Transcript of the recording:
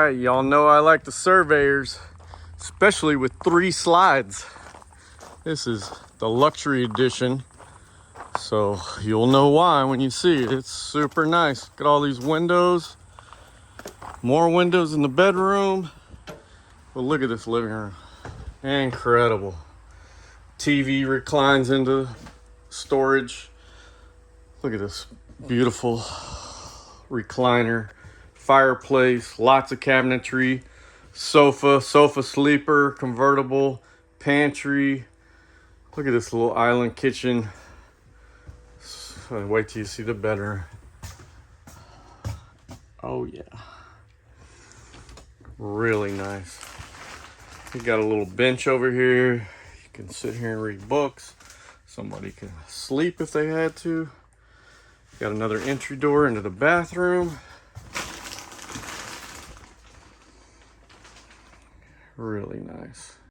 right, y'all know I like the Surveyors, especially with 3 slides. This is the luxury edition, so you'll know why when you see it. It's super nice. Look at all these windows. More windows in the bedroom. Well, look at this living room. Incredible. TV reclines into storage. Look at this beautiful recliner. Fireplace, lots of cabinetry, sofa sleeper, convertible, pantry. Look at this little island kitchen. Wait till you see the bedroom. Oh yeah. Really nice. You got a little bench over here. You can sit here and read books. Somebody can sleep if they had to. Got another entry door into the bathroom. Really nice.